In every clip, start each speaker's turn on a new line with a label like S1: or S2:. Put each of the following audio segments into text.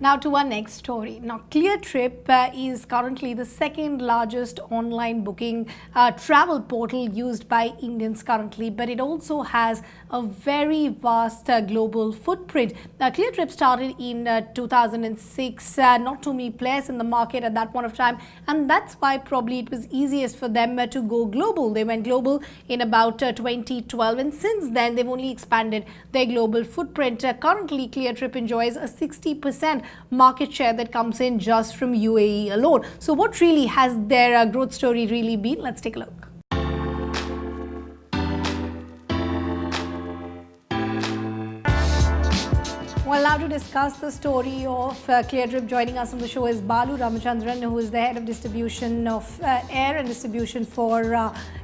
S1: Now to our next story. Now Cleartrip is currently the second largest online booking travel portal used by Indians currently, but it also has a very vast global footprint. Now Cleartrip started in 2006, not too many players in the market at that point of time, and that's why probably it was easiest for them to go global. They went global in about 2012, and since then they've only expanded their global footprint. Currently Cleartrip enjoys a 60% market share that comes in just from UAE alone. So what really has their growth story really been? Let's take a look. Well, now to discuss the story of Cleartrip, joining us on the show is Balu Ramachandran, who is the head of distribution of air and distribution for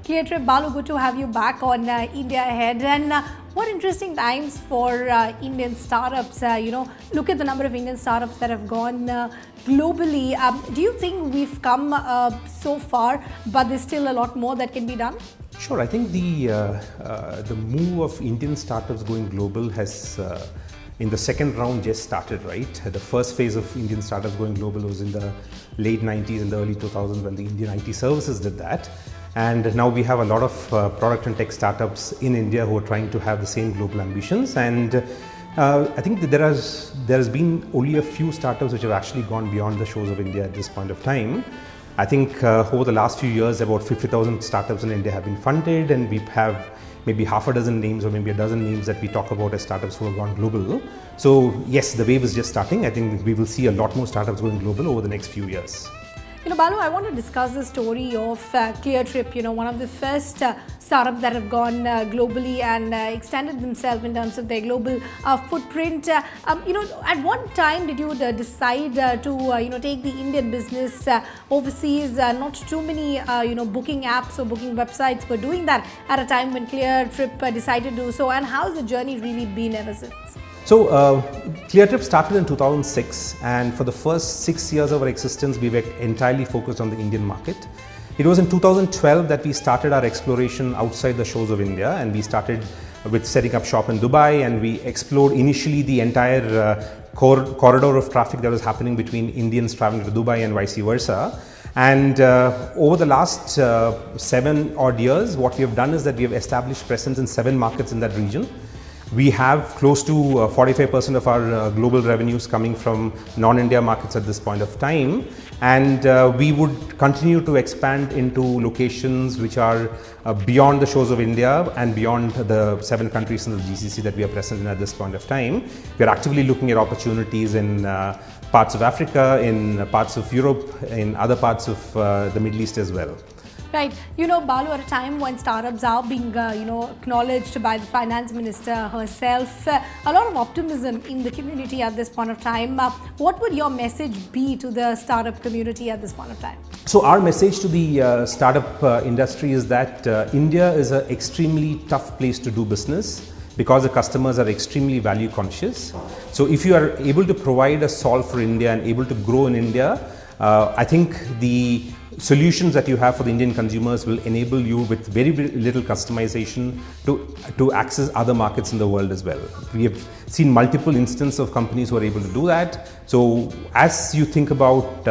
S1: Cleartrip. Balu, good to have you back on India Ahead. And what interesting times for Indian startups. Look at the number of Indian startups that have gone globally. Do you think we've come so far, but there's still a lot more that can be done?
S2: Sure. I think the move of Indian startups going global has in the second round just started, right? The first phase of Indian startups going global was in the late 90s and the early 2000s when the Indian IT services did that. And now we have a lot of product and tech startups in India who are trying to have the same global ambitions. And I think that there has been only a few startups which have actually gone beyond the shores of India at this point of time. I think over the last few years, about 50,000 startups in India have been funded, and we have maybe half a dozen names or maybe a dozen names that we talk about as startups who have gone global. So yes, the wave is just starting. I think we will see a lot more startups going global over the next few years.
S1: Balu, I want to discuss the story of Cleartrip, one of the first startups that have gone globally and extended themselves in terms of their global footprint. At one time, did you decide to, take the Indian business overseas? Not too many, booking apps or booking websites were doing that at a time when Cleartrip decided to do so. And how's the journey really been ever since?
S2: So Cleartrip started in 2006, and for the first 6 years of our existence, we were entirely focused on the Indian market. It was in 2012 that we started our exploration outside the shores of India, and we started with setting up shop in Dubai, and we explored initially the entire corridor of traffic that was happening between Indians traveling to Dubai and vice versa. And over the last 7 odd years, what we have done is that we have established presence in 7 markets in that region. We have close to 45% of our global revenues coming from non-India markets at this point of time, and we would continue to expand into locations which are beyond the shores of India and beyond the 7 countries in the GCC that we are present in at this point of time. We are actively looking at opportunities in parts of Africa, in parts of Europe, in other parts of the Middle East as well.
S1: Right. Balu, at a time when startups are being, acknowledged by the finance minister herself, a lot of optimism in the community at this point of time. What would your message be to the startup community at this point of time?
S2: So our message to the startup industry is that India is an extremely tough place to do business because the customers are extremely value conscious. So if you are able to provide a solve for India and able to grow in India, I think the solutions that you have for the Indian consumers will enable you with very, very little customization to access other markets in the world as well. We have seen multiple instances of companies who are able to do that. So as you think about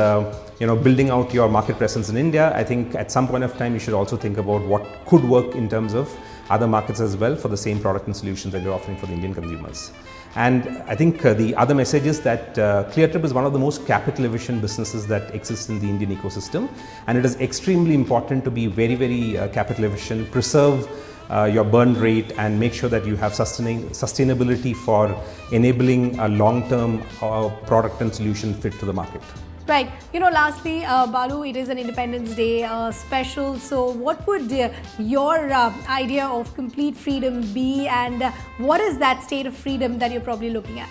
S2: building out your market presence in India, I think at some point of time you should also think about what could work in terms of other markets as well for the same product and solutions that you're offering for the Indian consumers. And I think the other message is that Cleartrip is one of the most capital efficient businesses that exists in the Indian ecosystem, and it is extremely important to be very, very capital efficient, preserve your burn rate, and make sure that you have sustainability for enabling a long-term product and solution fit to the market.
S1: Right. Lastly, Balu, it is an Independence Day special. So what would your idea of complete freedom be, and what is that state of freedom that you're probably looking at?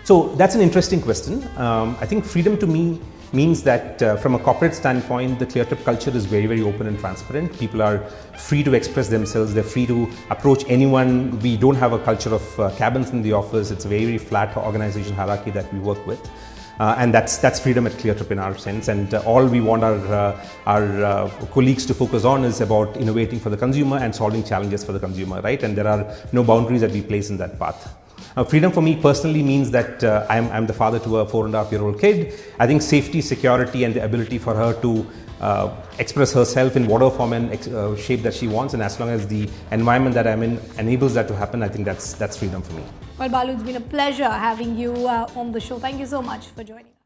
S2: So that's an interesting question. I think freedom to me means that from a corporate standpoint, the Cleartrip culture is very, very open and transparent. People are free to express themselves. They're free to approach anyone. We don't have a culture of cabins in the office. It's a very, very flat organization hierarchy that we work with. And that's freedom at Cleartrip in our sense, and all we want our colleagues to focus on is about innovating for the consumer and solving challenges for the consumer, right? And there are no boundaries that we place in that path. Freedom for me personally means that I'm the father to a 4.5-year-old kid. I think safety, security, and the ability for her to express herself in whatever form and shape that she wants, and as long as the environment that I'm in enables that to happen, I think that's freedom for me.
S1: Well, Balu, it's been a pleasure having you on the show. Thank you so much for joining.